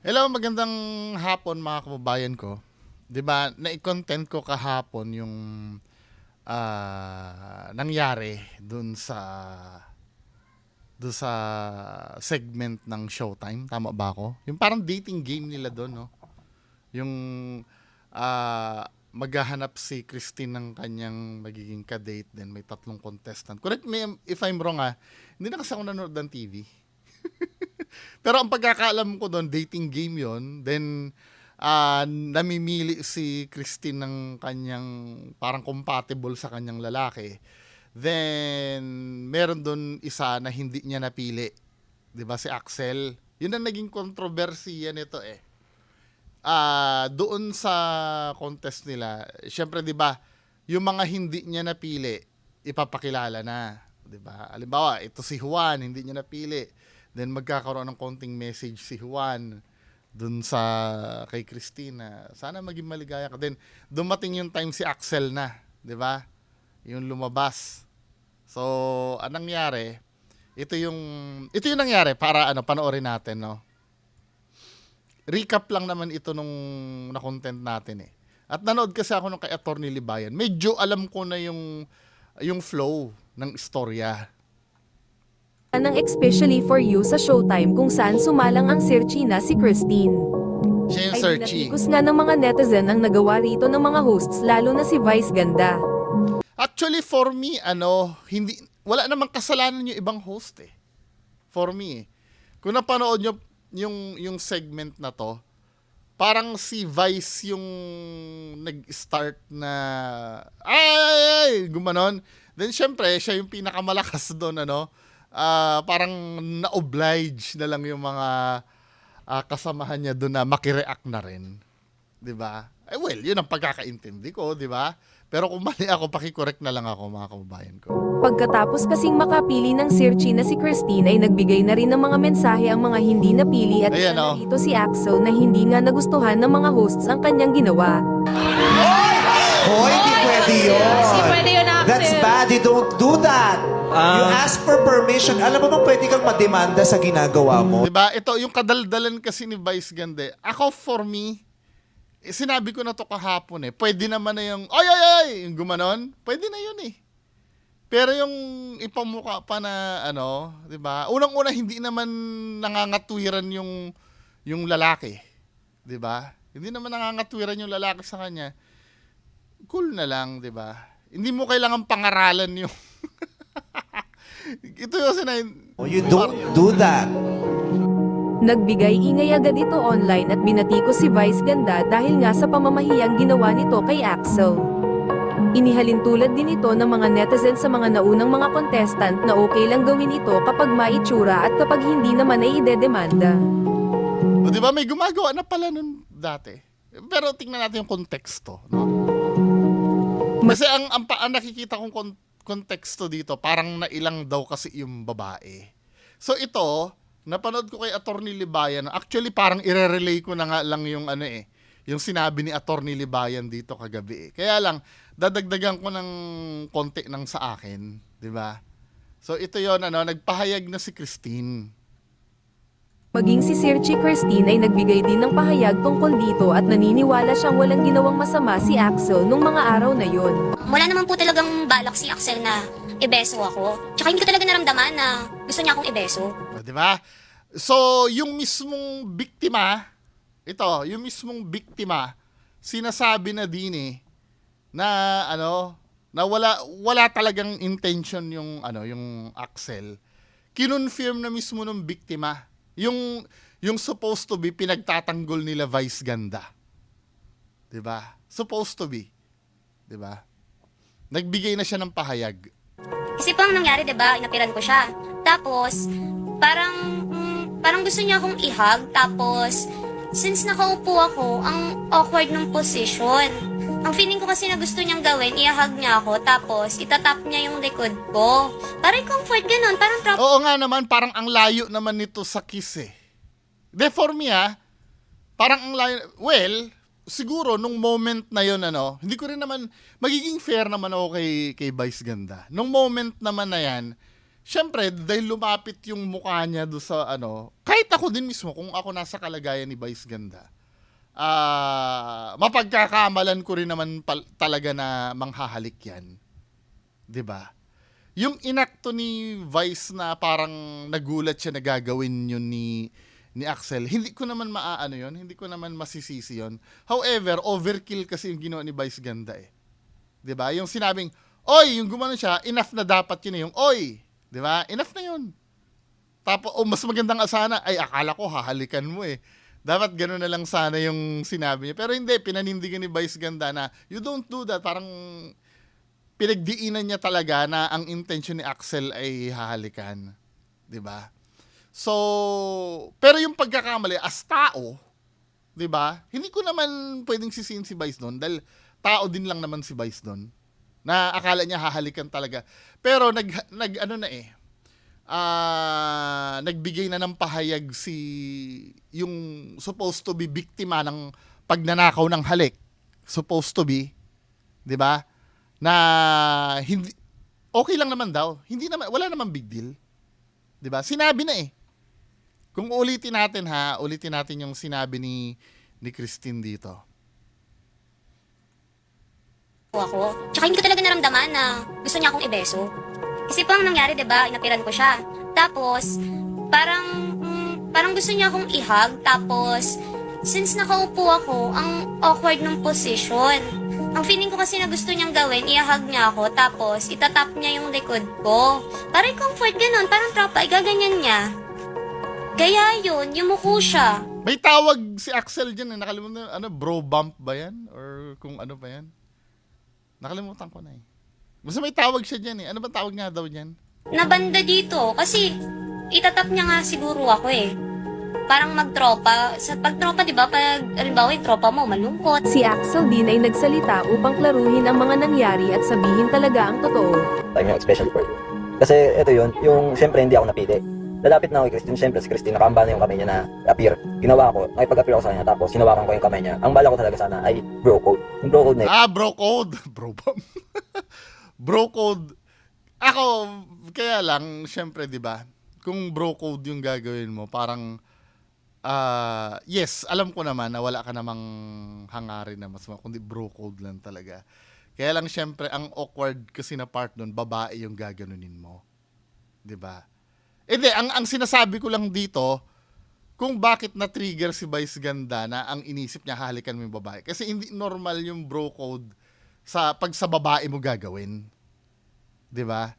Hello, magandang hapon mga kababayan ko. 'Di ba, nai-content ko kahapon yung nangyari dun sa segment ng Showtime, tama ba ako? Yung parang dating game nila doon, no? Yung maghahanap si Christine ng kanyang magiging ka-date, then may tatlong contestant. Correct me if I'm wrong, hindi na kasi ako nanonood ng TV. Pero ang pagkakaalam ko doon, dating game yon. Then, namimili si Christine ng kanyang parang compatible sa kanyang lalaki. Then, meron doon isa na hindi niya napili. 'Di ba, si Axel? Yun ang naging kontrobersiya nito eh. Doon sa contest nila, syempre 'di ba, yung mga hindi niya napili, ipapakilala na, 'di ba? Halimbawa, ito si Juan, hindi niya napili. Then magkakaroon ng konting message si Juan dun sa kay Christina. Sana maging maligaya ka. Then dumating yung time si Axel na, 'di ba? Yung lumabas. So, anong nangyari? Ito yung nangyari para panoorin natin, no. Recap lang naman ito nung na-content natin eh. At nanood kasi ako nung kay Attorney Libayan. Medyo alam ko na yung flow ng istorya. Ng Especially for You sa Showtime kung saan sumalang ang Searchy na si Christine. Siya yung Ay Searchy. pinatikos nga ng mga netizen ang nagawa rito ng mga hosts lalo na si Vice Ganda. Actually, for me, wala namang kasalanan yung ibang host eh. For me eh. Kung napanood nyo yung segment na to, parang si Vice yung nag-start na gumanon. Then syempre, siya yung pinakamalakas doon, parang na-oblige na lang yung mga kasamahan niya doon na makireact na rin. 'Di ba? Well, yun ang pagkakaintindi ko, 'di ba? Pero kung mali ako, paki-correct na lang ako, mga kababayan ko. Pagkatapos kasing makapili ng Searchy na si Christine ay nagbigay na rin ng mga mensahe ang mga hindi napili at Ayan, isa na rito si Axel na hindi nga nagustuhan ng mga hosts ang kanyang ginawa. Hoy, di pwede yun. Hindi pwede yun, Axel. That's bad. You don't do that. You ask for permission. Alam mo bang pwede kang mademanda sa ginagawa mo? 'Di ba? Ito yung kadaldalan kasi ni Vice Ganda. Ako, for me, sinabi ko na to kahapon eh. Pwede naman na yung yung gumanon. Pwede na yun eh. Pero yung ipamukha pa na 'di ba? Unang-una hindi naman nangangatwiran yung lalaki, 'di ba? Hindi naman nangangatwiran yung lalaki sa kanya. Cool na lang, 'di ba? Hindi mo kailangan pangaralan yung ito yung Oh, you don't do that. Nagbigay ingay agad ito online at binatikos si Vice Ganda dahil nga sa pamamahiyang ginawa nito kay Axel. Inihalin tulad din ito ng mga netizen sa mga naunang mga contestant na okay lang gawin ito kapag maitsura at kapag hindi naman ay idedemanda. O, di ba, may gumagawa na pala nun dati. Pero tingnan natin yung konteksto, no? Kasi ang nakikita kong konteksto dito, parang nailang daw kasi yung babae. So ito, napanood ko kay Attorney Libayan. Actually, parang ire-relay ko na nga lang yung yung sinabi ni Attorney Libayan dito kagabi. Kaya lang, dadagdagan ko ng konti ng sa akin, di ba? So ito yon, nagpahayag na si Christine. Maging si Searchy Christine ay nagbigay din ng pahayag tungkol dito at naniniwala siyang walang ginawang masama si Axel nung mga araw na yon. Wala naman po talagang balak si Axel na ibeso ako. Tsaka hindi ko talaga naramdaman na gusto niya akong ibeso. O, di ba? So, yung mismong biktima, sinasabi na din na na wala talagang intention yung Axel. Kinonfirm na mismo ng biktima yung supposed to be pinagtatanggol nila Vice Ganda. 'Di ba? Supposed to be. 'Di ba? Nagbigay na siya ng pahayag. Kasi po ang nangyari, 'di ba? Inapiran ko siya. Tapos parang gusto niya akong i-hug. Tapos since nakaupo ako, ang awkward ng position. Ang feeling ko kasi na gusto niyang gawin, i-hug niya ako, tapos itatap niya yung likod ko. Parang comfort ganun, parang Oo nga naman, parang ang layo naman nito sa kiss eh. De, for me parang ang layo, well, siguro nung moment na yun, hindi ko rin naman, magiging fair naman ako kay Vice Ganda. Nung moment naman na yan, syempre, dahil lumapit yung mukha niya do sa ano, kahit ako din mismo, kung ako nasa kalagayan ni Vice Ganda, mapagkakamalan ko rin naman talaga na manghahalik yan. 'Di ba? Yung inakto ni Vice na parang nagulat siya na gagawin yun ni Axel, hindi ko naman maaano yun, hindi ko naman masisisi yun. However, overkill kasi yung ginawa ni Vice Ganda eh. 'Di ba? Yung sinabing, "Oy, yung gumano siya, enough na dapat yun eh, yung oy." 'Di ba? Enough na yun. Tapos, mas magandang sana, ay akala ko hahalikan mo eh. Dapat gano'n na lang sana yung sinabi niya. Pero hindi, pinanindigan ni Vice Ganda na, you don't do that. Parang pinagdiinan niya talaga na ang intention ni Axel ay hahalikan. 'Di ba? So, pero yung pagkakamali as tao, 'di ba? Hindi ko naman pwedeng sisihin si Vice doon dahil tao din lang naman si Vice doon. Na akala niya hahalikan talaga. Pero nagbigay na ng pahayag yung supposed to be biktima ng pagnanakaw ng halik. Supposed to be, 'di ba? Na hindi okay lang naman daw. Hindi naman, wala namang big deal. 'Di ba? Sinabi na eh. Kung ulitin natin yung sinabi ni Christine dito. Ako. Tsaka hindi ko talaga naramdaman na gusto niya akong ibeso. Kasi po ang nangyari, 'di ba, inapiran ko siya. Tapos, parang gusto niya akong i-hug. Tapos, since nakaupo ako, ang awkward ng position. Ang feeling ko kasi na gusto niyang gawin, i-hug niya ako, tapos itatap niya yung likod ko. Parang comfort ganun, parang tropa, igaganyan niya. Gaya yun, yumuko siya. May tawag si Axel dyan eh. Nakalimutan ano, bro bump ba yan? Or kung ano pa yan? Nakalimutan ko na eh. Basta may tawag siya dyan eh. Ano ba tawag nga daw dyan? Nabanda dito, kasi itatap niya nga siguro ako eh. Parang magtropa. Sa pagtropa, di ba, pag halimbawa yung tropa mo, malungkot. Si Axel din ay nagsalita upang klaruhin ang mga nangyari at sabihin talaga ang totoo. Time yung especially for you. Kasi ito yun, yung siyempre hindi ako napili. Lalapit na ako kay Christine, siyempre si Christine, nakamba na yung kamay niya na appear. Ginawa ko, nakipag-appear ako sa kanya, tapos hinawakan ko yung kamay niya. Ang bala ko talaga sana ay bro code. Yung bro code na yun, Bro code. Bro bump. Bro code. Ako, kaya lang, syempre, di ba? Kung bro code yung gagawin mo, parang, yes, alam ko naman na wala ka namang hangarin na mas kundi bro code lang talaga. Kaya lang, syempre, ang awkward kasi na part nun, babae yung gaganunin mo. Di ba? Hindi, ang sinasabi ko lang dito, kung bakit na-trigger si Vice Ganda na ang inisip niya hahalikan mo yung babae. Kasi hindi normal yung bro code pag sa babae mo gagawin. 'Di ba?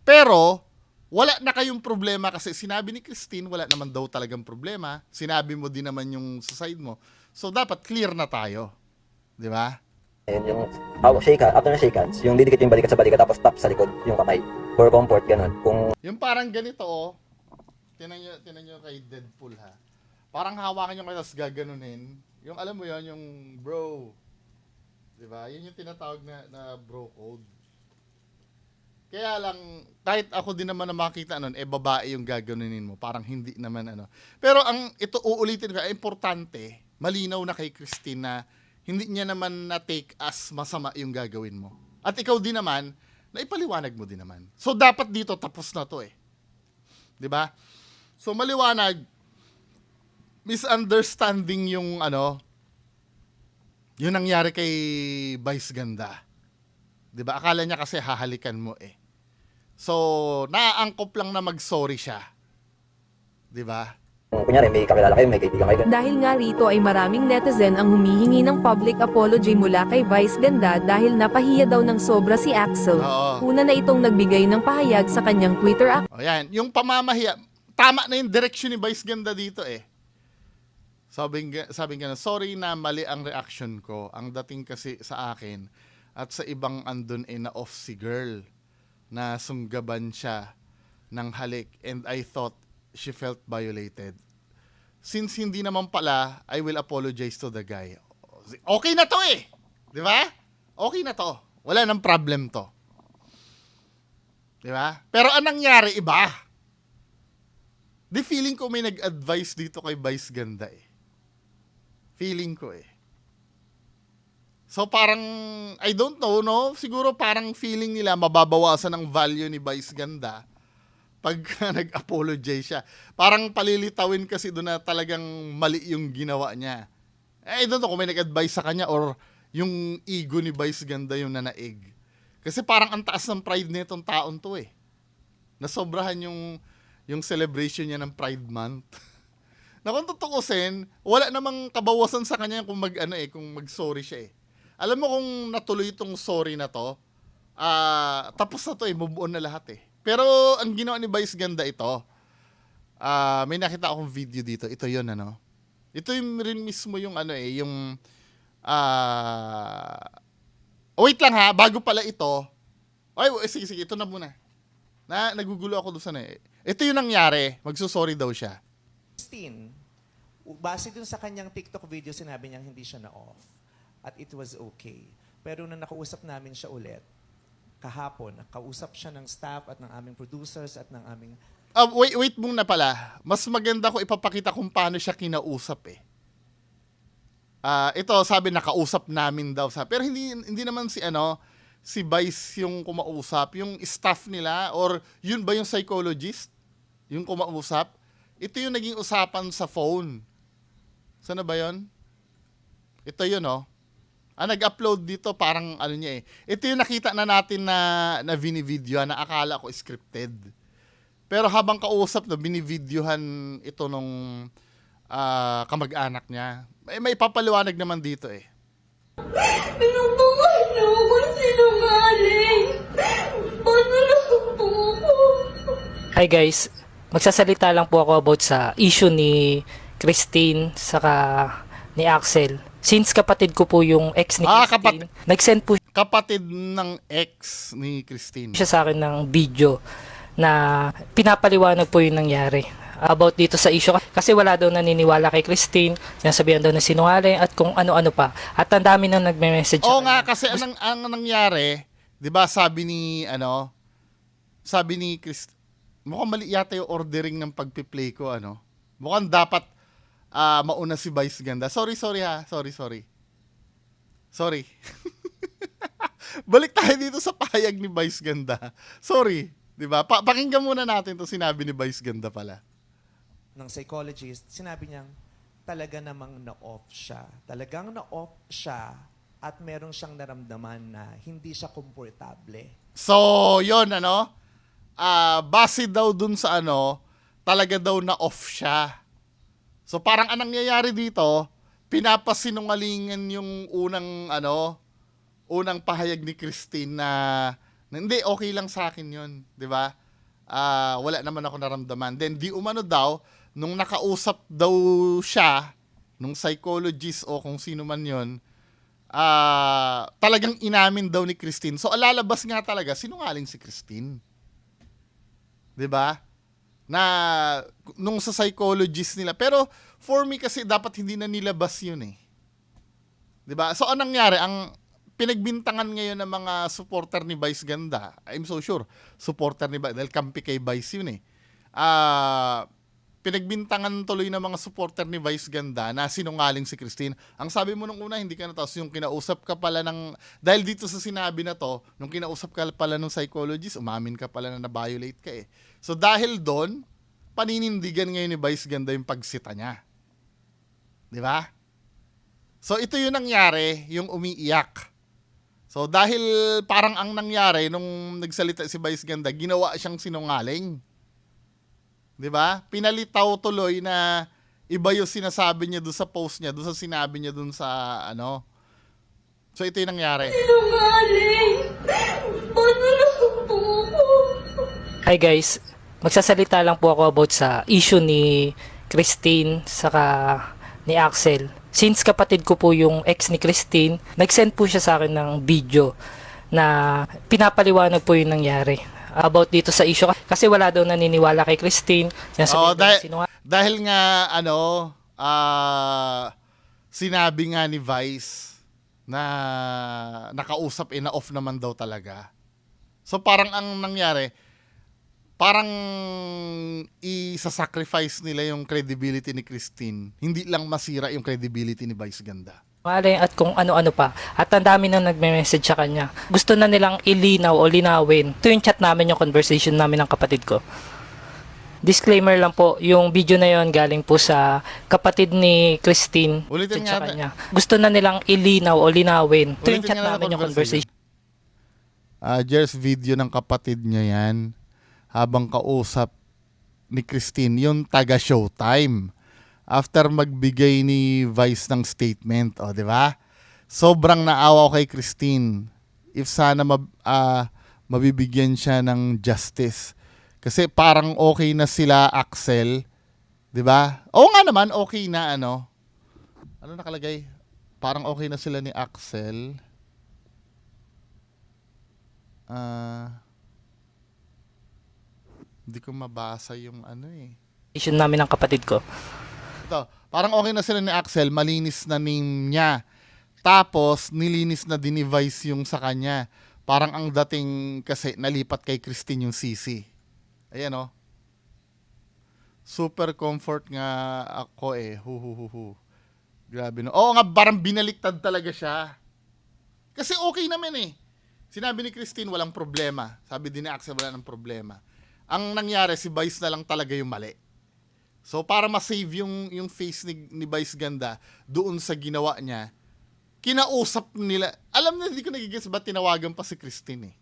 Pero wala na kayong problema kasi sinabi ni Christine wala naman daw talagang problema. Sinabi mo din naman yung sa side mo. So dapat clear na tayo. 'Di ba? yung shake after na shake hands, yung didikit yung balikat sa balikat, tapos tap sa likod yung kamay. For comfort, ganun. Kung Yung parang ganito oh. Tinan nyo kay Deadpool ha. Parang hawakan nyo kayo tapos gaganunin. Yung alam mo yon yung bro. 'Di ba? Yun yung tinatawag na bro code. Kaya lang, kahit ako din naman na makita nun, babae yung gaganunin mo. Parang hindi naman ano. Pero ito uulitin ko, importante, malinaw na kay Christine na hindi niya naman na-take as masama yung gagawin mo. At ikaw din naman, naipaliwanag mo din naman. So, dapat dito, tapos na to eh. 'Di ba? So, maliwanag, misunderstanding yung yung nangyari kay Vice Ganda. 'Di ba? Akala niya kasi hahalikan mo eh. So, naaangkop lang na mag-sorry siya. 'Di ba? kunyari may kakilala kayo, may kaibigan kayo, Dahil nga rito ay maraming netizen ang humihingi ng public apology mula kay Vice Ganda dahil napahiya daw ng sobra si Axel. Oo. Una na itong nagbigay ng pahayag sa kanyang Twitter account. O yan, yung pamamahiya, tama na yung direction ni Vice Ganda dito eh. Sabi nga, sorry na mali ang reaction ko. Ang dating kasi sa akin at sa ibang andun na off si girl na sunggaban siya ng halik and I thought she felt violated. Since hindi naman pala, I will apologize to the guy. Okay na to eh. Di ba? Okay na to. Wala nang problem to. Di ba? Pero anong nangyari, iba. Di feeling ko may nag-advise dito kay Vice Ganda eh. Feeling ko eh. So parang, I don't know, no? Siguro parang feeling nila mababawasan ang value ni Vice Ganda pagka nag-apologize siya. Parang palilitawin kasi doon na talagang mali yung ginawa niya. I don't know kung may nag-advise sa kanya or yung ego ni Vice Ganda yung nanaig. Kasi parang ang taas ng pride nitong taon to eh. Nasobrahan yung celebration niya ng Pride Month. Na kung tutukusin, wala namang kabawasan sa kanya kung kung mag-sorry siya eh. Alam mo kung natuloy itong sorry na to, tapos na to eh, move on na lahat eh. Pero ang ginawa ni Vice Ganda ito, may nakita akong video dito. Ito yun, ano. Ito yung rin mismo yung wait lang ha, bago pala ito. Ay, sige, ito na muna. Nagugulo ako doon sana eh. Ito yung nangyari, magsusorry daw siya. Christine, base dun sa kanyang TikTok video, sinabi niyang hindi siya na-off. At it was okay. Pero nung nakausap namin siya ulit, kahapon, nakausap siya ng staff at ng aming producers at ng aming... Wait muna pala. Mas maganda ko ipapakita kung paano siya kinausap eh. Ito, sabi nakausap namin daw. Pero hindi naman si Vice yung kumausap. Yung staff nila, or yun ba yung psychologist? Yung kumausap? Ito yung naging usapan sa phone. Sana ba yun? Ito yun, oh. Nag-upload dito parang niya eh. Ito yung nakita na natin na binivideo na akala ko scripted. Pero habang kausap na binivideohan ito nung kamag-anak niya. May papaliwanag naman dito eh. Pinubukan niyo ako sinungaling. Paano na po ako? Hi guys, magsasalita lang po ako about sa issue ni Christine saka ni Axel. Since kapatid ko po yung ex ni Christine, nag-send po Kapatid ng ex ni Christine. siya sa akin ng video na pinapaliwanag po yung nangyari about dito sa issue. Kasi wala daw naniniwala kay Christine, sinasabihan daw na sinungaling at kung ano-ano pa. At ang dami nang nagme-message sa Oo kanya. nga, kasi ang nangyari, di ba sabi ni Christine, mukhang mali yata yung ordering ng pagpi-play ko, Mukhang dapat mauna si Vice Ganda. Sorry ha. Sorry. Balik tayo dito sa pahayag ni Vice Ganda. Sorry. Diba? Pakinggan muna natin to sinabi ni Vice Ganda pala. ng psychologist, sinabi niyang talaga namang na-off siya. Talagang na-off siya at meron siyang naramdaman na hindi siya komportable. So, yun, base daw dun sa talaga daw na-off siya. So, parang anong nangyayari dito, pinapasinungalingan yung unang pahayag ni Christine na hindi, okay lang sa akin yun. Di ba? Wala naman ako naramdaman. Then, di umano daw, nung nakausap daw siya, nung psychologist o kung sino man yun, talagang inamin daw ni Christine. So, alalabas nga talaga, sinungaling si Christine. Di ba? Na, nung sa psychologist nila. Pero, for me kasi, dapat hindi na nilabas yun eh. Di ba? So, anong nangyari? Ang pinagbintangan ngayon ng mga supporter ni Vice Ganda, I'm so sure, supporter ni Vice, dahil kampi kay Vice yun eh. Pinagbintangan tuloy ng mga supporter ni Vice Ganda na sinungaling si Christine. Ang sabi mo nung una, hindi ka na, tapos yung kinausap ka pala dahil dito sa sinabi na to, nung kinausap ka pala ng psychologist, umamin ka pala na na-violate ka eh. So dahil doon, paninindigan ngayon ni Vice Ganda yung pagsita niya. Di ba? So ito yung nangyari, yung umiiyak. So dahil parang ang nangyari nung nagsalita si Vice Ganda, ginawa siyang sinungaling. 'Di ba? Pinalitaw tuloy na iba yung sinasabi niya doon sa post niya, doon sa sinabi niya doon sa So ito yung nangyari. Sinungaling. Paano na po ako? Hi guys, magsasalita lang po ako about sa issue ni Christine saka ni Axel. Since kapatid ko po yung ex ni Christine, nag-send po siya sa akin ng video na pinapaliwanag po yung nangyari about dito sa issue. Kasi wala daw naniniwala kay Christine. Dahil nga, sinabi nga ni Vice na nakausap na-off naman daw talaga. So parang ang nangyari, parang isa-sacrifice nila yung credibility ni Christine. Hindi lang masira yung credibility ni Vice Ganda. At kung ano-ano pa. At ang dami nang nagme-message sa kanya. Gusto na nilang ilinaw o linawin. Ito yung chat namin, yung conversation namin ng kapatid ko. disclaimer lang po, yung video na yon galing po sa kapatid ni Christine. Ulitin at sa nga kanya. Gusto na nilang ilinaw o linawin. Ito yung Ulitin chat nga namin na yung conversation. Jersey, video ng kapatid niya yan habang kausap ni Christine, yung taga Showtime. After magbigay ni Vice ng statement, o di ba? Sobrang naawa ko kay Christine. If sana mabibigyan siya ng justice. Kasi parang okay na sila, Axel. 'Di ba? Oo nga naman, okay na ano. Ano nakalagay? Parang okay na sila ni Axel. Hindi ko mabasa yung ano eh. Namin ng kapatid ko. Ito, parang okay na sila ni Axel, malinis na name niya. Tapos, nilinis na din ni Vice yung sa kanya. Parang ang dating kasi nalipat kay Christine yung CC. Ayan o. Super comfort nga ako eh. Hu. Grabe no. Oo nga, parang binaliktad talaga siya. Kasi okay naman eh. Sinabi ni Christine, walang problema. Sabi din ni Axel, wala ng problema. Ang nangyari, si Vice na lang talaga yung mali. So, para ma-save yung face ni Vice Ganda doon sa ginawa niya, kinausap nila. Alam na, hindi ko nagigets ba't tinawagan pa si Christine eh.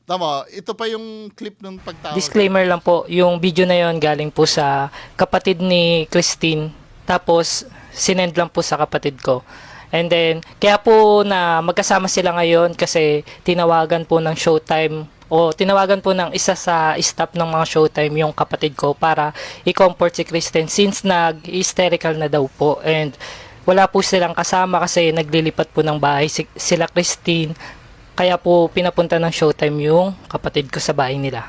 Tama, ito pa yung clip ng pagtawag. Disclaimer lang po, yung video na yon galing po sa kapatid ni Christine. Tapos, sinend lang po sa kapatid ko. And then, kaya po na magkasama sila ngayon kasi tinawagan po ng Showtime o tinawagan po ng isa sa staff ng mga Showtime yung kapatid ko para i-comfort si Christine since nag-hysterical na daw po. And wala po silang kasama kasi naglilipat po ng bahay sila Christine. Kaya po pinapunta ng Showtime yung kapatid ko sa bahay nila.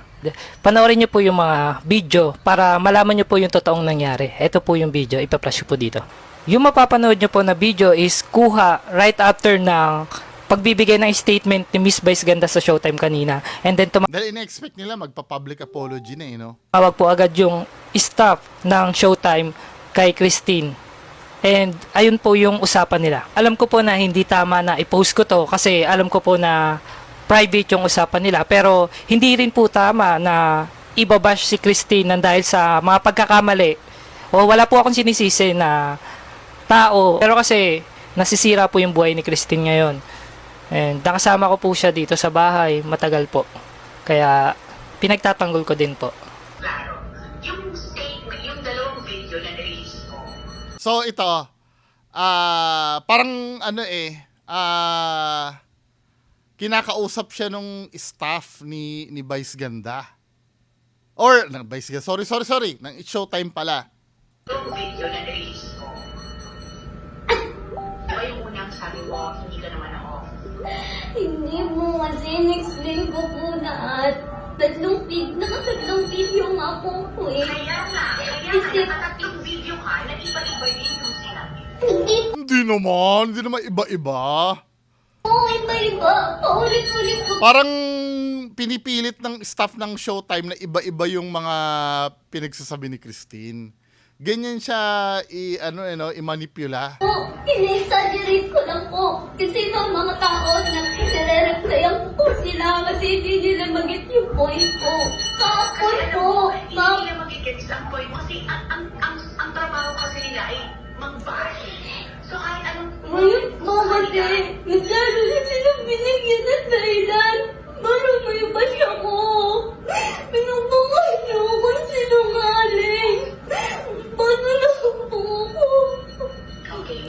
Panoorin niyo po yung mga video para malaman niyo po yung totoong nangyari. Ito po yung video, ipa-flash po dito. Yung mapapanood niyo po na video is kuha right after ng pagbibigay ng statement ni Miss Vice Ganda sa Showtime kanina. And then Dahil ina-expect nila magpa-public apology na eh, no? tumawag po agad yung staff ng Showtime kay Christine. And ayun po yung usapan nila. Alam ko po na hindi tama na i-post ko to kasi alam ko po na private yung usapan nila. Pero hindi rin po tama na ibabash si Christine nang dahil sa mga pagkakamali. O wala po akong sinisisi na tao. Pero kasi nasisira po yung buhay ni Christine ngayon. And nakasama ko po siya dito sa bahay matagal po. Kaya pinagtatanggol ko din po. Klaro, yung statement, yung dalawang video na release mo, So ito, parang ano kinakausap siya nung staff ni Vice Ganda. Or, Vice Ganda, sorry, ng Showtime pala. yung video na release mo, diba yung unang sabi mo, hindi ka naman na-off? Hindi mo kasi in-explain ko po na nakatattlong video nga po ko eh. Kaya nga, nakatatlong video ka, nag-iba-iba din yung sinabi. Hindi naman iba-iba. Oo, iba-iba. Paulit-ulit ko. Parang pinipilit ng staff ng Showtime na iba-iba yung mga pinagsasabi ni Christine. Ganyan siya i-manipula. In-exaggerate ko lang po. Kasi may mga tao na nire-replyan po sila kasi hindi nila mag-get yung point ko. Kahapon po, Hindi ma'am. nila magigets ang point mo kasi ang trabaho kasi nila ay mag-bash. So kahit anong... Ngayon po kasi, masyado na silang binigyan ng dahilan. Para may bash ako. Pinubukan niyo ako sinungaling. Paano lang po ako? Okay.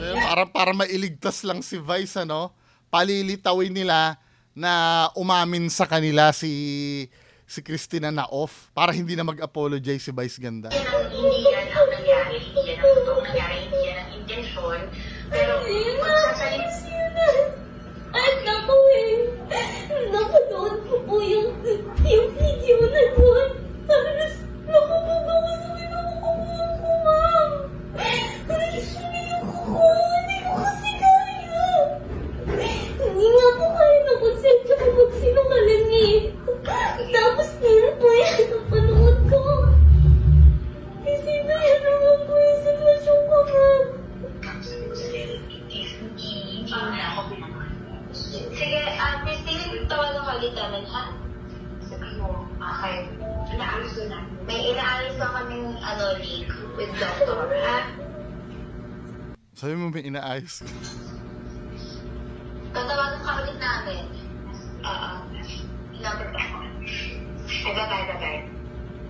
Para mailigtas lang si Vice, ano? Palilitawin nila na umamin sa kanila si Christina na off para hindi na mag-apologize si Vice Ganda. Hindi yan ang nangyari, hindi yan ang totoong nangyari, hindi yan ang intensyon. Pero magsasalita... At naku eh. Napanood ko po yung video na doon. Tapos, nakababa ko sa kinakakuha ko, ma'am. Nag-isumay ako. Hindi ko kasi kaya. Hindi nga po kaya nakonsensya ko magsinungaling eh. Tapos, meron po yan napanood ko. Kasi Sabi mo may inaayos. Tatawagan ka ulit namin. Oo. Number ba? Bye-bye.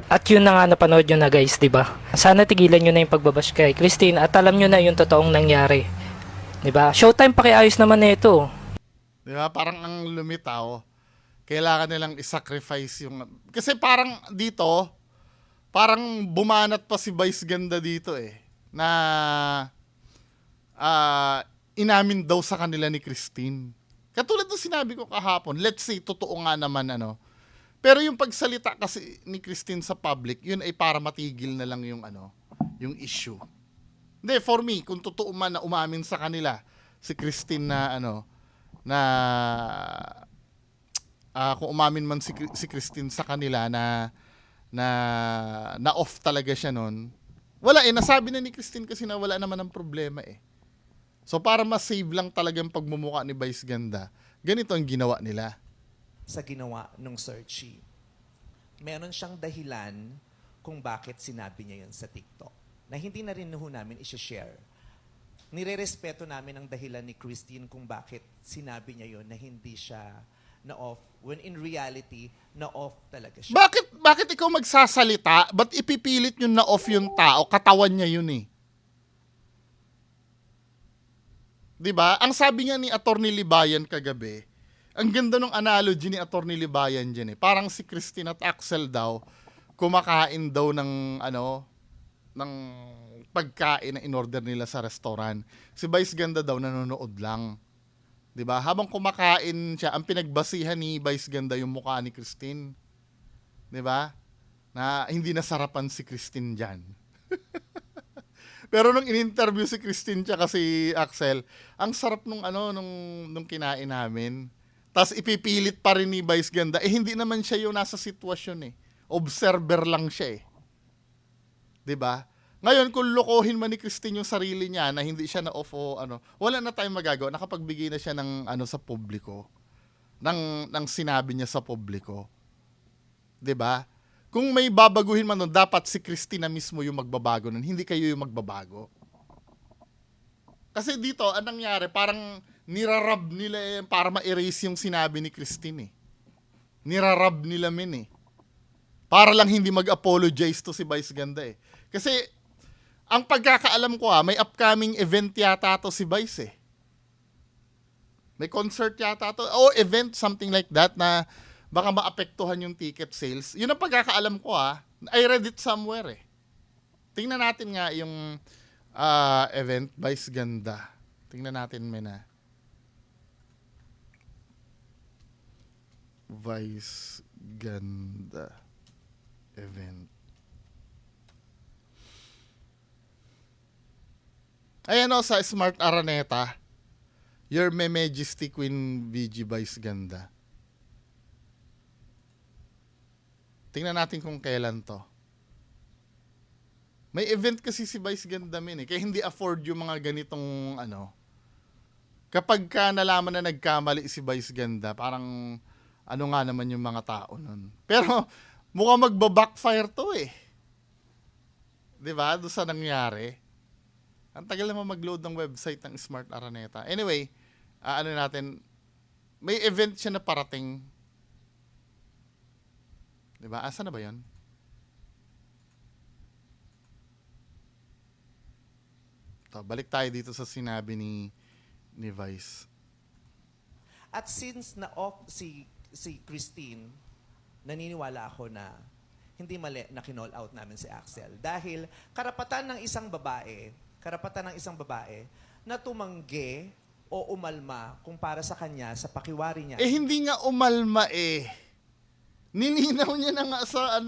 At yun na nga napanood nyo na guys, di ba? Sana tigilan nyo na yung pagbabash kay Christine at alam nyo na yung totoong nangyari. Di ba? Showtime pakiayos naman na ito. Di ba? Parang ang lumitaw. Kailangan nilang isacrifice yung... Kasi parang dito, parang bumanat pa si Vice Ganda dito eh. Na inamin daw sa kanila ni Christine. Katulad ng sinabi ko kahapon, let's say, totoo nga naman ano. Pero yung pagsalita kasi ni Christine sa public, yun ay para matigil na lang yung ano, yung issue. Hindi, for me, kung totoo man na umamin sa kanila si Christine na ano, na kung umamin man si Christine sa kanila na off talaga siya nun. Wala eh, nasabi na ni Christine kasi na wala naman ang problema eh. So para ma-save lang talagang pagmumukha ni Vice Ganda, ganito ang ginawa nila. Sa ginawa nung searchy. Meron siyang dahilan kung bakit sinabi niya yun sa TikTok. Na hindi na rin namin isi-share. Nire-respeto namin ang dahilan ni Christine kung bakit sinabi niya yun na hindi siya na-off. When in reality, na-off talaga siya. Bakit ikaw magsasalita? Ba't ipipilit yung na-off yung tao? Katawan niya yun eh. 'Di ba? Ang sabi nga ni Attorney Libayan kagabi, ang ganda ng analogy ni Attorney Libayan dyan eh. Parang si Christine at Axel daw, kumakain daw ng ng pagkain na in-order nila sa restaurant. Si Vice Ganda daw nanonood lang. 'Di ba? Habang kumakain siya, ang pinagbasihan ni Vice Ganda yung mukha ni Christine. 'Di ba? Na hindi nasarapan si Christine diyan. Pero nung in-interview si Christine tsaka si Axel, ang sarap nung kinain namin. Tapos ipipilit pa rin ni Vice Ganda. Eh hindi naman siya yung nasa sitwasyon eh. Observer lang siya eh. 'Di ba? Ngayon kung lokohin man ni Christine yung sarili niya na hindi siya na off o wala na tayong magagawa. Nakapagbigay na siya ng sa publiko. Ng sinabi niya sa publiko. 'Di ba? Kung may babaguhin man nun, dapat si Christine na mismo yung magbabago nun. Hindi kayo yung magbabago. Kasi dito, anong nangyari? Parang nirarab nila para ma-erase yung sinabi ni Christine eh. Nirarab nila min eh. Para lang hindi mag-apologize to si Vice Ganda eh. Kasi, ang pagkakaalam ko may upcoming event yata to si Vice eh. May concert yata to. O event, something like that na baka maapektuhan yung ticket sales. Yun ang pagkakaalam ko I read it somewhere eh. Tingnan natin nga yung event, Vice Ganda. Tingnan natin mena. Vice Ganda event. Ayan sa Smart Araneta. Your Majesty Queen VG Vice Ganda. Tingnan natin kung kailan to. May event kasi si Vice Ganda min eh. Kaya hindi afford yung mga ganitong Kapag ka nalaman na nagkamali si Vice Ganda, parang nga naman yung mga tao nun. Pero mukhang magbabackfire to eh. 'Di ba? Doon sa nangyari. Ang tagal naman mag-load ng website ng Smart Araneta. Anyway, natin, may event siya na parating. Diba? Asa na ba yun? Balik tayo dito sa sinabi ni Vice. At since na-off si Christine, naniniwala ako na hindi mali na kinall out namin si Axel. Dahil karapatan ng isang babae na tumanggi o umalma kung para sa kanya, sa pakiwari niya. Eh, hindi nga umalma eh. Nilinaw niya na nga sa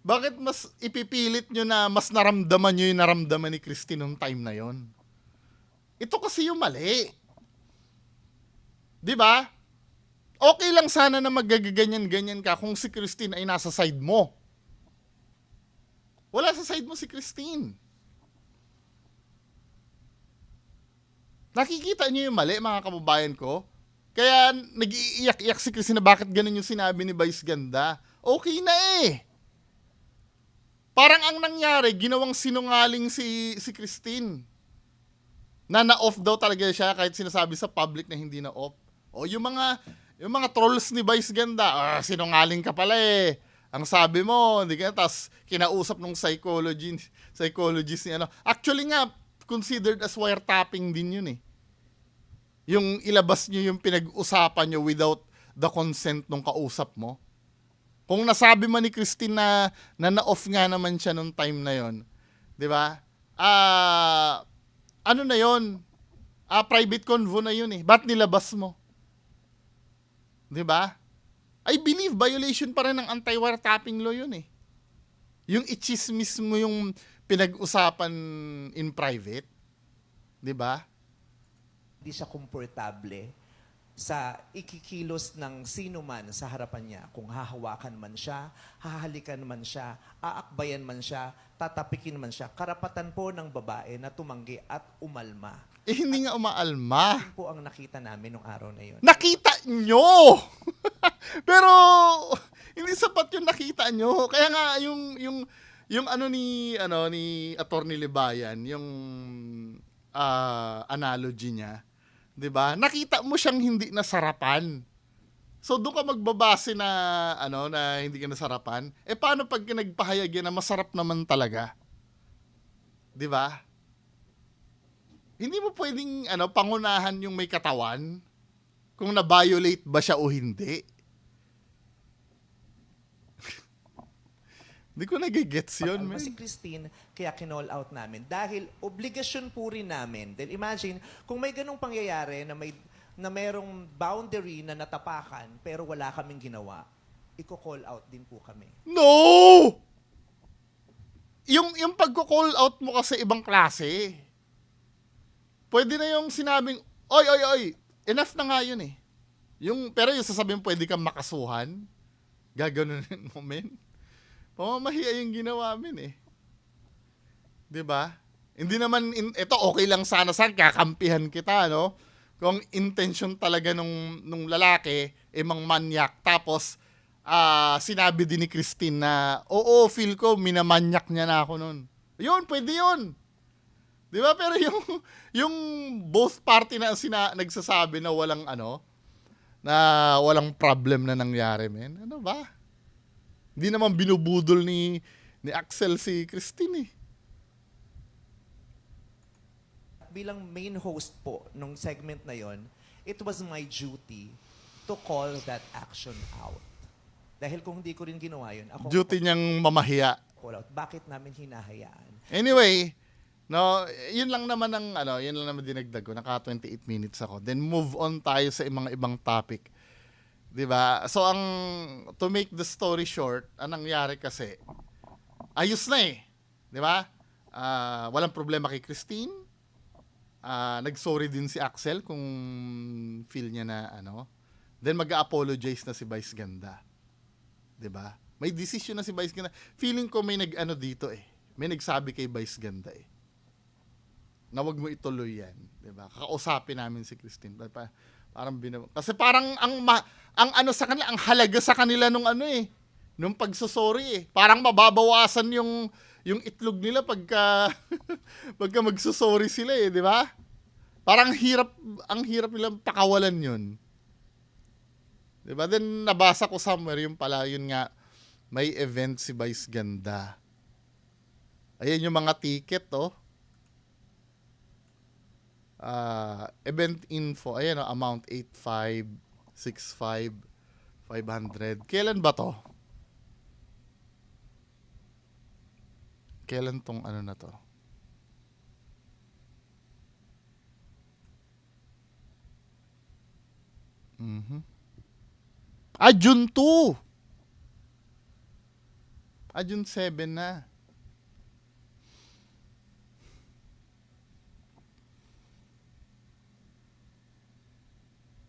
bakit mas ipipilit nyo na mas naramdaman nyo yung naramdaman ni Christine nung time na yon? Ito kasi yung mali. 'Di ba? Okay lang sana na magaganyan-ganyan ka kung si Christine ay nasa side mo. Wala sa side mo si Christine. Nakikita niyo yung mali, mga kababayan ko? Kaya nag-iiyak-iyak si Christine na bakit ganun yung sinabi ni Vice Ganda. Okay na eh. Parang ang nangyari, ginawang sinungaling si Christine. Na na-off daw talaga siya kahit sinasabi sa public na hindi na-off. O yung mga trolls ni Vice Ganda, sinungaling ka pala eh. Ang sabi mo, hindi ka, tas kinausap nung psychologist ni ano. Actually nga, considered as wiretapping din yun eh. Yung ilabas nyo yung pinag-usapan nyo without the consent nung kausap mo. Kung nasabi man ni Christine na na-off nga naman siya nung time na yon, 'di ba? Ano na yon? Private convo na yun eh. Ba't nilabas mo? 'Di ba? I believe violation pa rin ng anti-wiretapping law yun eh. Yung i-chismis mo yung pinag-usapan in private, 'di ba? Hindi siya komportable sa ikikilos ng sino man sa harapan niya. Kung hahawakan man siya, hahalikan man siya, aakbayan man siya, tatapikin man siya. Karapatan po ng babae na tumanggi at umalma. Hindi nga umaalma. Yun po ang nakita namin nung araw na yun. Nakita nyo! Pero, hindi sapat yung nakita nyo. Kaya nga, yung ni Attorney Libayan, yung analogy niya, 'di ba? Nakita mo siyang hindi nasarapan. So doon ka magbabase na na hindi ka nasarapan. Paano pag nagpahayag yan na masarap naman talaga? 'Di ba? Hindi mo pwedeng pangunahan yung may katawan kung na-violate ba siya o hindi. Hindi ko nagigets yun, man. Si Christine, kaya kinall out namin. Dahil obligasyon po rin namin. Dahil imagine, kung may ganong pangyayari na mayroong boundary na natapakan pero wala kaming ginawa, i-call out din po kami. No! Yung pagko-call out mo kasi ibang klase. Pwede na yung sinabing, oy, enough na nga yun eh. Pero yung sasabihin, pwede kang makasuhan. Gaganunin mo, men. Pamamahiya yung ginawa min eh. 'Di ba? Hindi naman ito okay lang sana kakampihan kita, no? Kung intention talaga nung lalaki mang manyak, tapos sinabi din ni Christine na oo, feel ko minamanyak niya na ako noon. Yun, pwede yun. 'Di ba? Pero yung both party na nagsasabi na walang na walang problem na nangyari, men. Ano ba? Hindi naman binubudol ni Axel si Christine eh. Bilang main host po nung segment na yon, it was my duty to call that action out. Dahil kung hindi ko rin ginawa yun, ako Duty niyang mamahiya. call out. Bakit namin hinahayaan? Anyway, no, yun lang naman dinagdag ko. Naka 28 minutes ako. Then move on tayo sa mga ibang topic. 'Di ba? So to make the story short, anong nangyari kasi ayos na eh. 'Di ba? Walang problema kay Christine. Nag-sorry din si Axel kung feel niya na Then mag-apologize na si Vice Ganda. 'Di ba? May decision na si Vice Ganda. Feeling ko may dito eh. May nagsabi kay Vice Ganda eh. Na wag mo ituloy yan, 'di ba? Kakausapin namin si Christine. Kasi parang ang sa kanila, ang halaga sa kanila nung nung pagsusori eh. Parang mababawasan yung itlog nila pagka magsusori sila eh, di ba? Parang ang hirap nilang pakawalan yun. Di ba? Then nabasa ko somewhere yung nga, may event si Vice Ganda. Ayan yung mga ticket, oh. Event info, ayan amount 8565 500. Kailan ba to? Kailan tong na to? June 2. June 7 na.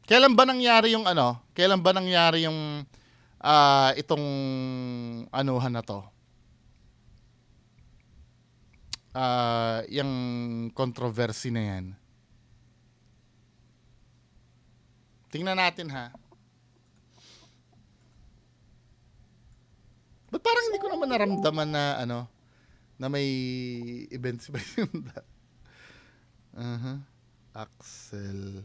Kailan ba nangyari yung Kailan ba nangyari yung itong anuhan na to? Yung controversy na yan. Tingnan natin ha. Ba't parang hindi ko naman naramdaman na na may event si Vice Ganda? Axel.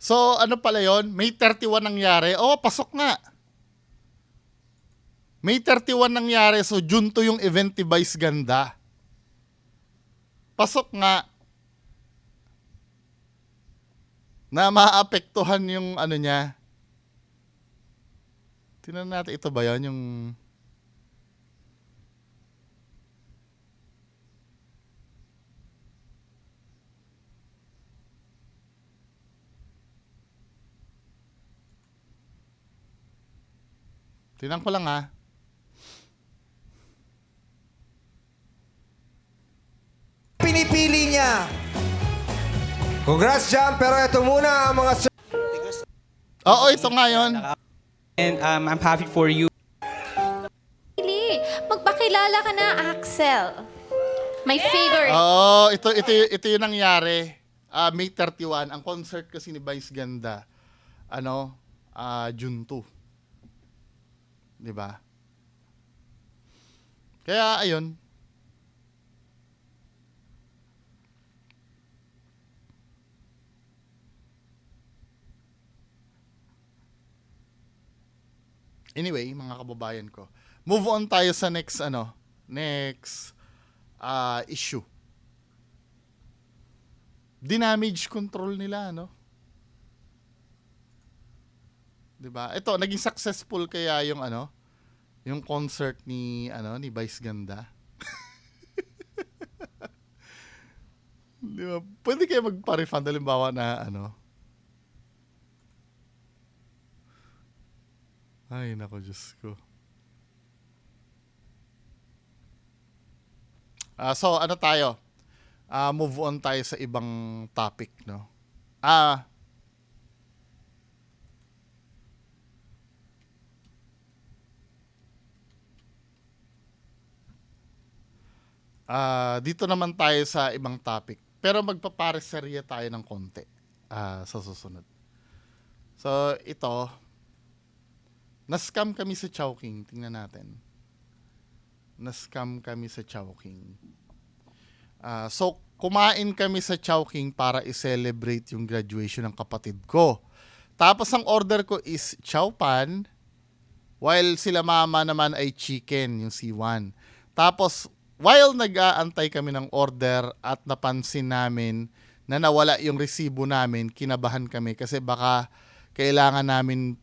So, ano pala yon? May 31 nangyari. Oh, pasok nga. May 31 nangyari. So, June 2 yung event ni Vice Ganda. Pasok nga. Na maapektuhan yung ano niya. Tingnan natin, ito ba yan? Yung... Tingnan ko lang ha. Pinipili niya. Congrats Jam, pero ito muna ang mga Oo, ito nga yun. And I'm happy for you. Pili, magpakilala ka na, Axel. My favorite. Oo, ito yung nangyari. May 31. Ang concert kasi ni Vice Ganda, June 2. Diba? Kaya, ayun. Anyway, mga kababayan ko. Move on tayo sa next issue. Damage control nila, no? 'Di ba? Ito, naging successful kaya yung concert ni Vice Ganda. 'Di ba? Pwede kayo magpa-refund halimbawa na Ay, nako, Diyos ko. So, tayo? Move on tayo sa ibang topic, no? Dito naman tayo sa ibang topic. Pero magpapareserya tayo ng konti sa susunod. So, ito, na-scam kami sa Chowking. Tingnan natin. Na-scam kami sa Chowking. So, kumain kami sa Chowking para i-celebrate yung graduation ng kapatid ko. Tapos, ang order ko is chowpan, while sila mama naman ay chicken, yung C1. Tapos, while nag-aantay kami ng order at napansin namin na nawala yung resibo namin, kinabahan kami kasi baka kailangan namin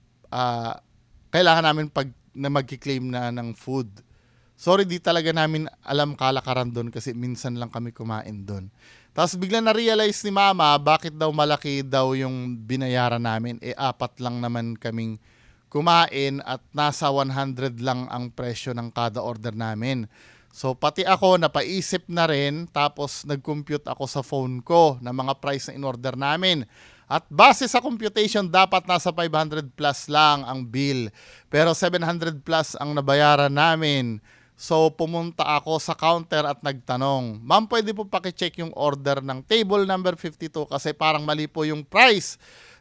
na magki-claim na ng food. Sorry, di talaga namin alam kalakaran doon kasi minsan lang kami kumain doon. Tapos bigla na-realize ni mama bakit daw malaki daw yung binayaran namin. 4 lang naman kaming kumain at nasa 100 lang ang presyo ng kada order namin. So pati ako napaisip na rin, tapos nag-compute ako sa phone ko ng mga price na in-order namin. At base sa computation, dapat nasa 500 plus lang ang bill. Pero 700 plus ang nabayaran namin. So pumunta ako sa counter at nagtanong, "Ma'am, pwede po pakicheck yung order ng table number 52 kasi parang mali po yung price."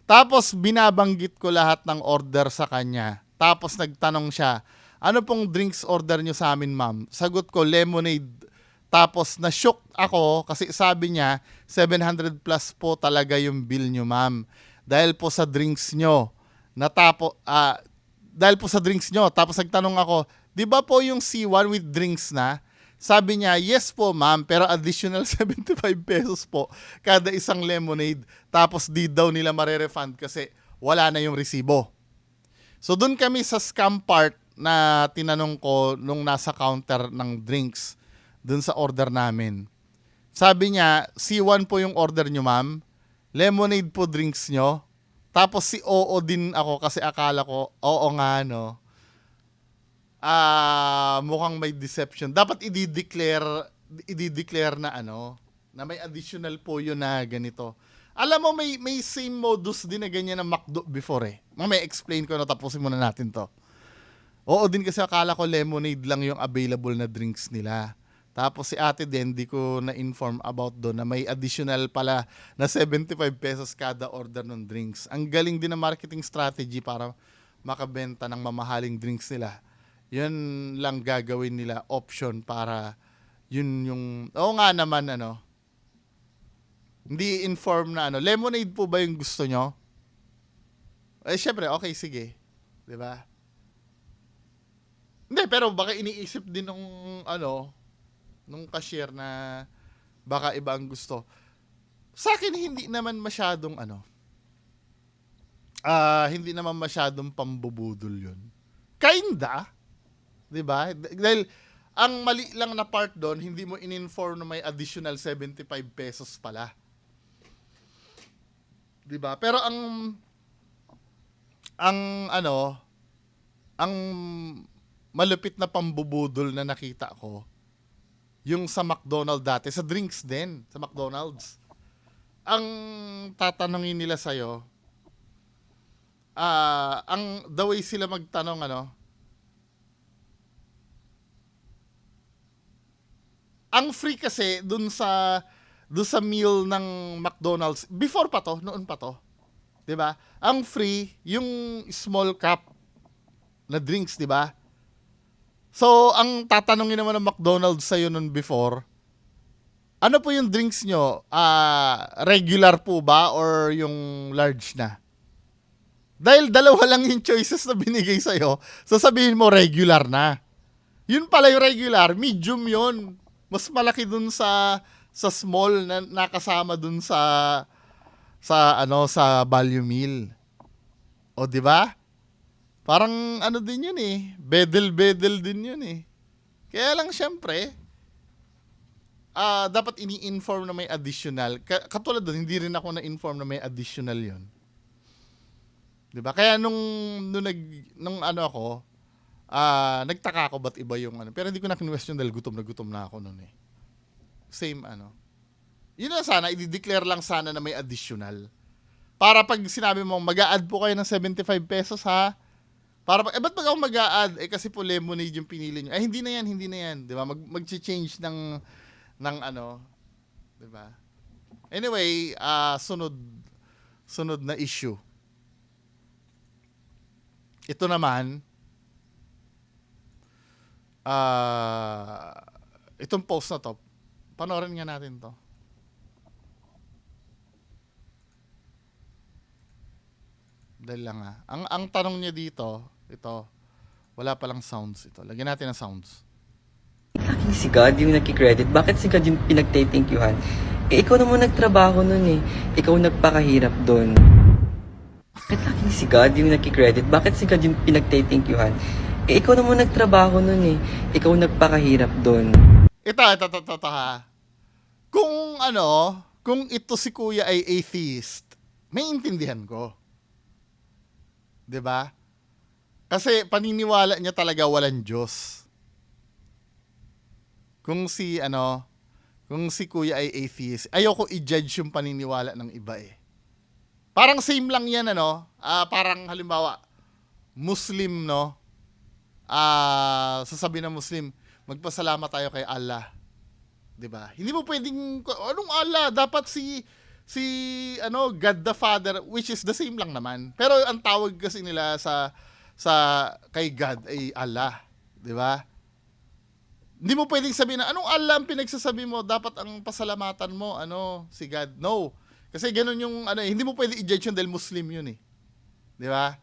Tapos binabanggit ko lahat ng order sa kanya. Tapos nagtanong siya, "Ano pong drinks order nyo sa amin, ma'am?" Sagot ko, lemonade. Tapos na-shock ako kasi sabi niya, 700 plus po talaga yung bill nyo, ma'am. Dahil po sa drinks nyo. Tapos nagtanong ako, "Di ba po yung C1 with drinks na?" Sabi niya, "Yes po, ma'am, pero additional 75 pesos po kada isang lemonade." Tapos di daw nila marerefund kasi wala na yung resibo. So dun kami sa scam part na tinanong ko nung nasa counter ng drinks dun sa order namin. Sabi niya, "C1 po yung order nyo, ma'am. Lemonade po drinks nyo." Tapos si oo din ako kasi akala ko, oo nga, no. Mukhang may deception. Dapat i-declare na na may additional po yun na ganito. Alam mo, may same modus din na ganyan na McDo before eh. May explain ko na, tapusin muna natin to. Oo din kasi akala ko lemonade lang yung available na drinks nila. Tapos si ate din, di ko na-inform about doon na may additional pala na 75 pesos kada order ng drinks. Ang galing din ng marketing strategy para makabenta ng mamahaling drinks nila. Yun lang gagawin nila option para yun yung, oo nga naman hindi inform na lemonade po ba yung gusto nyo? Eh syempre, okay, sige. 'Di ba? Hindi, pero baka iniisip din nung cashier na baka iba ang gusto. Sa akin, hindi naman masyadong hindi naman masyadong pambubudol yun. Kinda. 'Di ba? Dahil ang mali lang na part doon, hindi mo in-inform na may additional 75 pesos pala. 'Di ba? Pero ang malupit na pambubudol na nakita ko, yung sa McDonald's dati, sa drinks din, sa McDonald's. Ang tatanungin nila sa'yo, the way sila magtanong, ang free kasi dun sa meal ng McDonald's, before pa to, noon pa to, 'di ba? Ang free yung small cup na drinks, 'di ba? So, ang tatanungin naman ng McDonald's sa'yo noon before, ano po yung drinks nyo? Regular po ba or yung large na? Dahil dalawa lang yung choices na binigay sa'yo, sasabihin mo regular na. Yun pala yung regular, medium yun. Mas malaki dun sa small na nakasama dun sa value meal. O, di ba? Parang din yun bedel-bedel din yun Kaya lang syempre, dapat ini-inform na may additional. Katulad doon, hindi rin ako na-inform na may additional yun. 'Di ba? Kaya nung nagtaka ako ba't iba yung pero hindi ko na question dahil gutom na ako noon Same Yun na sana, i-declare lang sana na may additional. Para pag sinabi mo, mag-a-add po kayo ng 75 pesos ha. Para ba't pag ako mag-a-add? Kasi po lemonade yung pinili nyo. Hindi na yan. Di ba? Mag-change ng 'di ba? Anyway, sunod na issue. Ito naman, itong post na to, panoorin nga natin to. Dahil lang ang tanong niya dito, ito, wala palang sounds ito. Lagyan natin ng sounds. Lagi si God yung nagki-credit. Bakit si God yung pinagtithankyuhan? Ikaw naman nagtrabaho nun Ikaw nagpakahirap doon. Bakit lagi si God yung nagki-credit? Bakit si God yung pinagtithankyuhan? Ikaw naman nagtrabaho nun Ikaw nagpakahirap doon. Ito ha. Kung ito si Kuya ay atheist, may intindihan ko. 'Di ba? Kasi paniniwala niya talaga walang Diyos. Kung si Kuya ay atheist, ayoko i-judge yung paniniwala ng iba Parang same lang yan parang halimbawa Muslim sasabihin ng Muslim, magpasalamat tayo kay Allah. 'Di ba? Hindi mo pwedeng anong Allah, dapat si God the Father, which is the same lang naman. Pero ang tawag kasi nila sa kay God ay Allah, 'di ba? Hindi mo pwedeng sabihin na anong Allah ang pinagsasabi mo, dapat ang pasalamatan mo si God. No. Kasi ganun yung hindi mo pwedeng i-judge yun dahil Muslim yun 'Di ba?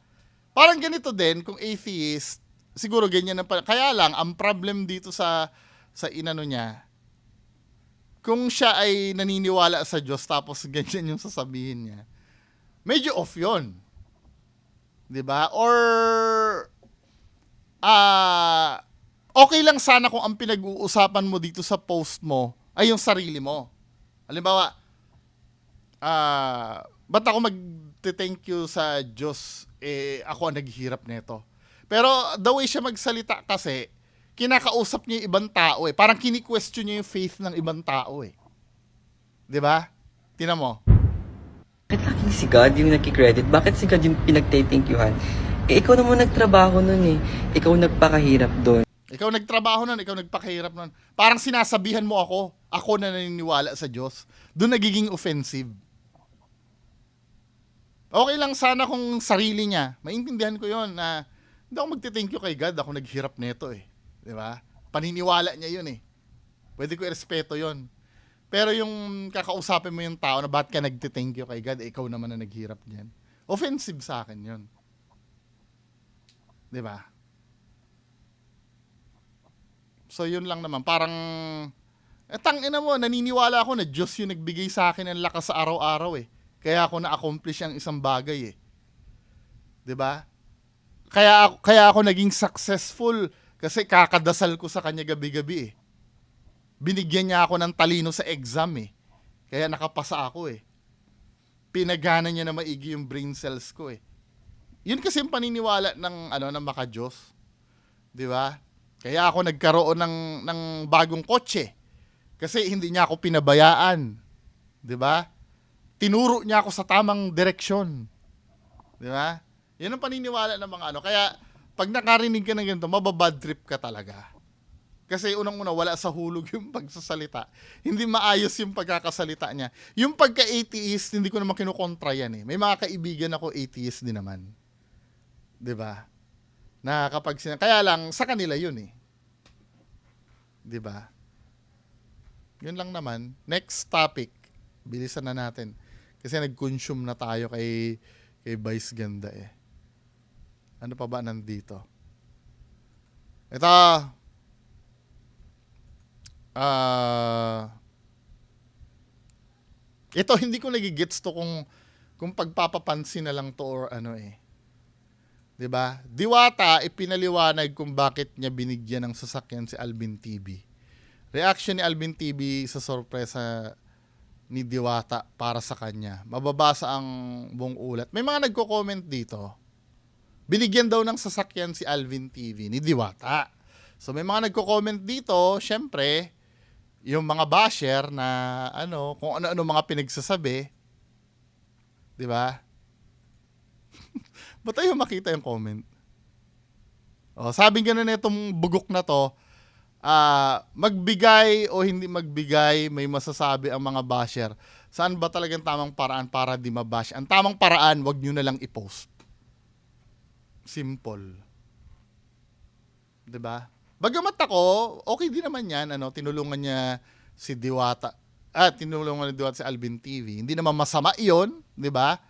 Parang ganito din kung atheist, siguro ganyan na kaya lang ang problem dito sa niya. Kung siya ay naniniwala sa Diyos tapos ganyan yung sasabihin niya, medyo off yun. 'Di ba? Or okay lang sana kung ang pinag-uusapan mo dito sa post mo ay yung sarili mo. Halimbawa, ba't ako mag-thank you sa Diyos, ako ang naghihirap nito. Pero the way siya magsalita kasi, kinakausap niya yung ibang tao Parang kini-question niya yung faith ng ibang tao 'Di ba? Tingnan mo. Bakit lagi si God yung nagki-credit? Bakit si God yung pinagtithankyuhan? Ikaw naman nagtrabaho nun Ikaw nagpakahirap doon. Ikaw nagtrabaho nun, ikaw nagpakahirap nun. Parang sinasabihan mo ako na naniniwala sa Diyos. Doon nagiging offensive. Okay lang sana kung sarili niya. Maintindihan ko yon na hindi ako magti-thank you kay God. Ako naghirap nito eh. Di ba? Paniniwala niya yun eh. Pwede ko irespeto yon. Pero yung kakausapin mo yung tao na ba't ka nagti-thank you kay God, ikaw naman na naghirap niyan. Offensive sa akin yun. Di ba? So yun lang naman. Parang, tangina mo, naniniwala ako na Diyos yung nagbigay sa akin ng lakas sa araw-araw eh. Kaya ako na-accomplish ang isang bagay eh. 'Di ba? Kaya ako naging successful kasi kakadasal ko sa kanya gabi-gabi eh. Binigyan niya ako ng talino sa exam eh. Kaya nakapasa ako eh. Pinagana niya na maigi yung brain cells ko eh. Yun kasi yung paniniwala ng maka-Diyos. 'Di ba? Kaya ako nagkaroon ng bagong kotse. Kasi hindi niya ako pinabayaan. 'Di ba? Tinuro niya ako sa tamang direksyon. Di ba? Yan ang paniniwala ng mga ano. Kaya, pag nakarinig ka ng ganito, mababad trip ka talaga. Kasi unang-una, wala sa hulog yung pagsasalita. Hindi maayos yung pagkakasalita niya. Yung pagka-atheist, hindi ko naman kinukontra yan eh. May mga kaibigan ako atheist din naman. Di ba? Na kapag kaya lang, sa kanila yun eh. Di ba? Yun lang naman. Next topic. Bilisan na natin. Kasi nag-consume na tayo kay Vice Ganda eh. Ano pa ba nandito? Ito hindi ko nagigets to kung pagpapapansin na lang to or ano eh. 'Di ba? Diwata ipinaliwanag kung bakit niya binigyan ng sasakyan si Alvin TV. Reaction ni Alvin TV sa sorpresa ni Diwata para sa kanya. Mababasa ang buong ulat. May mga nagko-comment dito. Binigyan daw ng sasakyan si Alvin TV ni Diwata. So may mga nagko-comment dito, syempre, yung mga basher na kung ano-ano mga pinagsasabi. 'Di ba? Ba't tayo makita yung comment? Sabing gano'n itong bugok na to, magbigay o hindi magbigay, may masasabi ang mga basher. Saan ba talagang tamang paraan para di mabash? Ang tamang paraan, wag nyo na lang i-post. Simple. 'Di ba? Bagamat ako, okay din naman yan. Tinulungan niya si Diwata. Tinulungan ni Diwata si Alvin TV. Hindi naman masama iyon, 'di ba?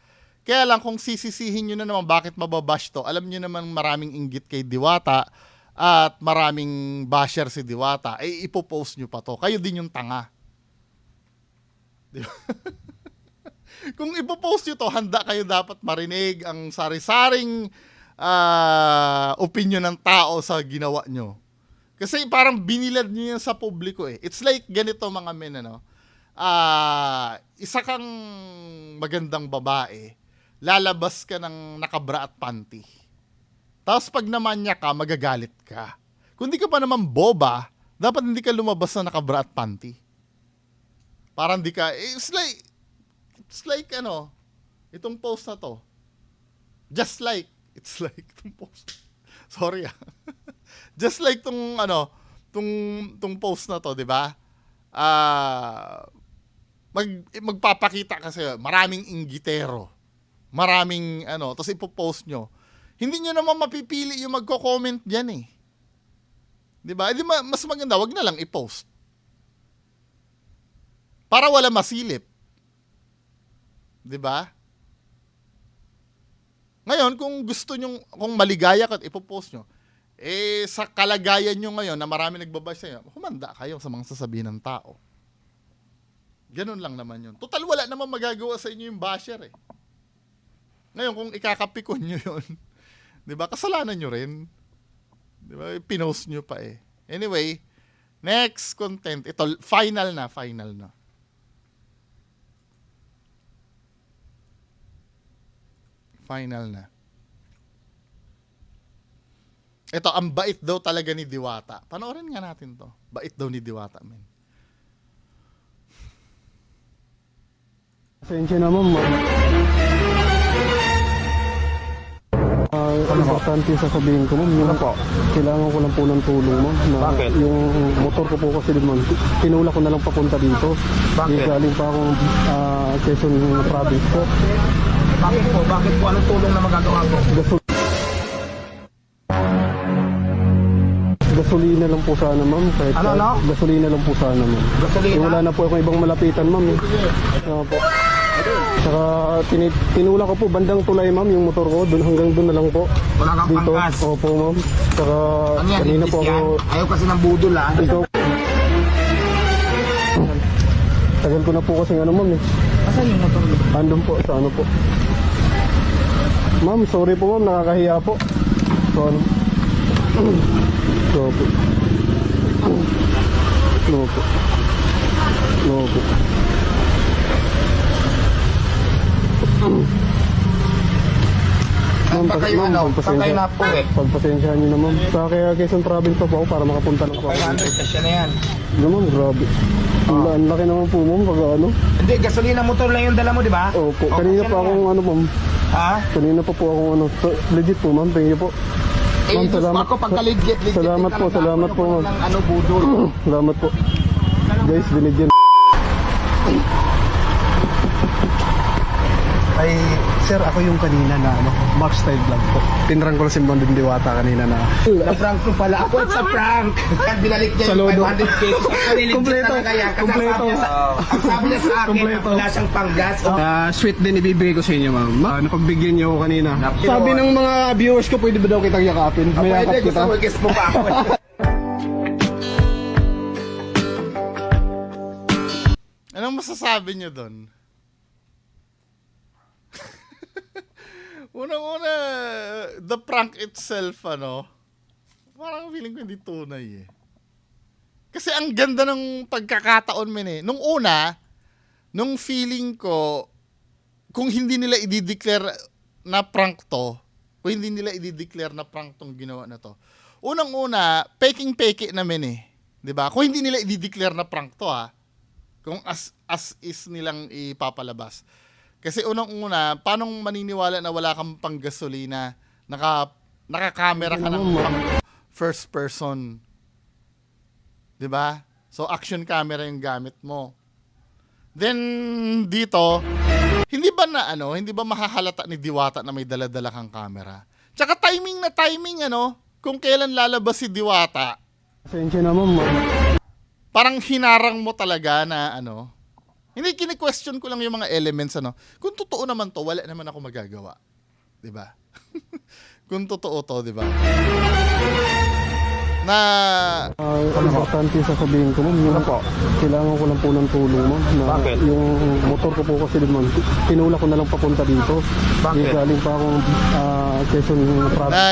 Kaya lang kung sisisihin nyo na naman bakit mababash to, alam nyo naman maraming inggit kay Diwata at maraming basher si Diwata, ipopost nyo pa to. Kayo din yung tanga. Di ba? Kung ipopost nyo to, handa kayo dapat marinig ang sari-saring opinion ng tao sa ginawa nyo. Kasi parang binilad nyo yan sa publiko eh. It's like ganito mga men, isa kang magandang babae, lalabas ka ng nakabra at panty. Tapos pag namanya ka, magagalit ka. Kung di ka pa naman boba, dapat hindi ka lumabas na nakabra at panty. Parang di ka, it's like itong post na to. It's like itong post. Sorry Just like tong post na to, di ba? Magpapakita kasi maraming inggitero. Maraming tapos ipopost nyo. Hindi nyo naman mapipili yung magko-comment diyan eh. 'Di ba? Mas maganda wag na lang i-post. Para wala masilip. 'Di ba? Ngayon, kung gusto nyo, kung maligaya ka at ipopost nyo, sa kalagayan nyo ngayon na marami nagbabash sa'yo, humanda kayo sa mga sasabihin ng tao. Ganun lang naman yun. Total, wala naman magagawa sa inyo yung basher eh. Ngayon, kung ikakapikon nyo yun, di ba, kasalanan nyo rin. Di ba, pinost nyo pa eh. Anyway, next content. Ito, final na. Ito, ang bait daw talaga ni Diwata. Panoorin nga natin to. Bait daw ni Diwata, men. Pasensya naman, ma'am. Importante yung sasabihin ko, ma'am. Yung, kailangan ko lang po ng tulong, ma'am. Bakit? Yung motor ko po kasi, ma'am, tinula ko na lang papunta dito. Bakit? Galing pa akong Quezon Province po. Bakit po? Bakit po? Anong tulong na magagawa ko? Gasolina lang po sana, ma'am. Kahit gasolina lang po sana, ma'am. Gasolina? Wala na po akong ibang malapitan, ma'am. Po. Saka tinula ko po bandang tulay, ma'am, yung motor ko. Hanggang doon na lang po. Wala kang Dito. pangkas? Opo, ma'am. Saka Ano yan? kanina po ako... Ayaw kasi ng budol, ha? Ikaw. Tagal ko na po kasi ano, ma'am. Asan yung motor mo? Andun po, sa ano po. Ma'am, sorry po, ma'am. Nakakahiya po. So, ano? No po. No po. No po. Saan kayo na po eh? Pagpasensyahan nyo na, ma'am. Sa kaya Quezon Province pa po ako para makapunta ng po. 500, kasya na yan. No, ma'am, grabe. Ang laki naman po, ma'am, pag ano. Hindi, gasolina motor lang yung dala mo, di ba? Opo, kanina pa akong ano, ma'am. Ha? Kanina pa po akong ano. Legit po, ma'am. Thank you po. Ma'am, salamat. Ako pagka-legit, Salamat po, salamat po, ma'am. ng ano, budol. Salamat po. Guys, binigyan. Ay, sir, ako yung kanina na ano, Mark Style Vlog po. Tinrang ko na si Banding Diwata kanina na. Na-prank ko pala. Ako sa prank. Kaya binalik niya yung Saludo. 500 pesos. Kompleto. Kompleto. Ang sabi niya sa akin, Kompleto. wala siyang panggas. Sweet din ibibigay ko sa inyo, ma'am. Napagbigyan niyo ako kanina. Sabi ng mga viewers ko, pwede ba daw kitang yakapin? May yakap Pwede, kita. gusto mo, guess mo pa ako. Anong masasabi nyo doon? Unang-una, the prank itself, ano, parang feeling ko hindi tunay eh. Kasi ang ganda ng pagkakataon min eh. Nung una, nung feeling ko, kung hindi nila i-declare na prank to, kung hindi nila i-declare na prank tong ginawa na to, unang-una, peking-peke namin eh. 'Di ba? Kung hindi nila i-declare na prank to ha, kung as is nilang ipapalabas. Kasi unang-una, paano maniniwala na wala kang panggasolina, naka-camera ka ng first person? 'Di ba? So action camera yung gamit mo. Then dito, hindi ba mahahalata ni Diwata na may dala-dala kang camera? Tsaka timing kung kailan lalabas si Diwata. Pasensya na, ma'am. Parang hinarang mo talaga na hindi, kini-question ko lang yung mga elements, Kung totoo naman to, wala naman ako magagawa. 'Di ba? Kung totoo to, 'di ba? Na Importante yung sasabihin ko, ma'am. Yung, kailangan ko lang po ng tulong, ma'am. Bakit? Yung motor ko po kasi, ma'am, tinula ko na lang papunta dito. Bakit? Galing pa akong Quezon Province. na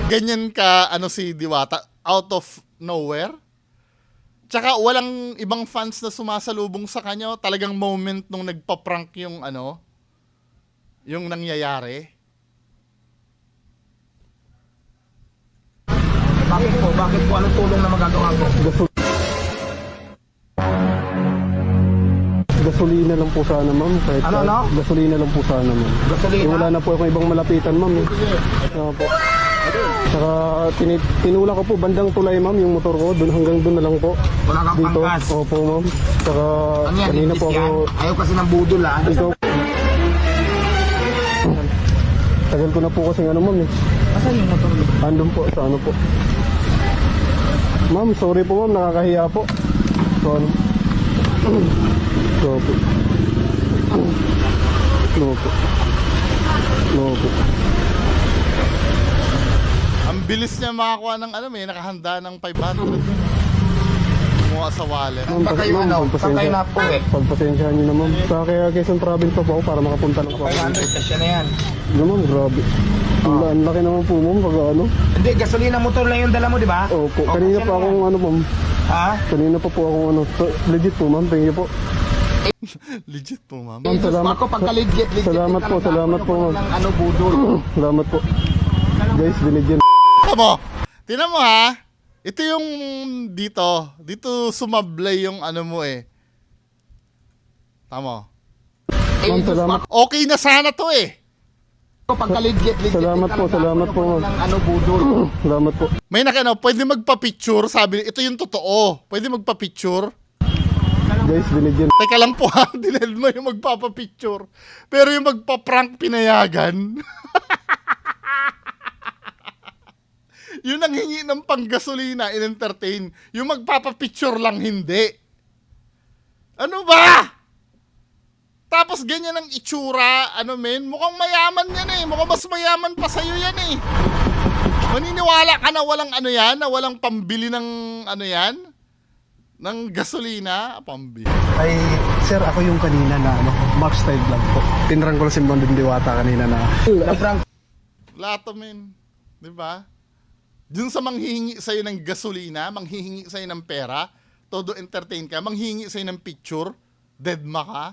ganyan ka si Diwata out of nowhere. Tsaka walang ibang fans na sumasalubong sa kanya, talagang moment nung nagpa-prank yung yung nangyayari. Bakit po? Bakit po? Anong tulong na magagawa ko? Gasolina lang po sana, ma'am. Kahit gasolina lang po sana, ma'am. Gasolina? Wala na po akong ibang malapitan, ma'am. Po. Saka tinula ko po bandang tulay, ma'am, yung motor ko. Hanggang doon na lang po. Wala kang Dito. pangkas? Opo, ma'am. Saka Ano yan? kanina po ako... Ayaw kasi ng budol, ha? Ikaw. Tagal ko na po kasi ano, ma'am. Asan yung motor mo? Andun po, sa ano po. Ma'am, sorry po, ma'am. Nakakahiya po. So, ano? So po. No po. No po. Ang bilis niya makakuha ng nakahanda ng 500. Kumuha sa wallet. Ma'am, Saan kayo na po eh? pagpasensyahan nyo na, ma'am. Sa kaya Quezon Province pa po ako para makapunta ng po. 500, kasya na yan. No, ma'am, grabe. Ang laki naman po, ma'am, pag ano. Hindi, gasolina motor lang yung dala mo, di ba? Opo, kanina pa akong ma'am. Ha? Kanina pa po akong legit po, ma'am. Thank you po. Legit po, ma'am. Ma'am, salamat. Ako pagka-legit, Salamat po, salamat po, ma'am. ng budol. Salamat po. Guys, binigyan. Tingnan mo ha. Ito yung dito sumablay yung mo eh. Tama. Ma'am, salamat. Okay na sana to eh. Salamat po, salamat po. Salamat po. May pwede magpa-picture, sabi, ito yung totoo. Pwede magpa-picture. Guys, binigyan. Teka lang po ha, dined mo yung magpapa-picture. Pero yung magpa-prank pinayagan. Yun ang hingi ng panggasolina, in-entertain. Yung magpapa-picture lang, hindi. Ano ba? Tapos ganyan ang itsura, mukhang mayaman yan eh. Mukhang mas mayaman pa sa'yo yan eh. Maniniwala ka na walang na walang pambili ng ng gasolina, pambili. Ay, sir, ako yung kanina na Max Tide lang po. Tinrang ko lang si Mondong Diwata kanina na prank. Lato, men. Di ba? Dun sa manghihingi sa'yo ng gasolina, manghihingi sa'yo ng pera, todo entertain ka, manghihingi sa'yo ng picture, deadma ka.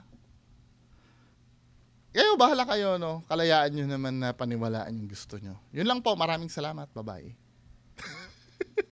Kayo, bahala kayo, no? Kalayaan nyo naman na paniwalaan yung gusto nyo. Yun lang po, maraming salamat. Bye-bye.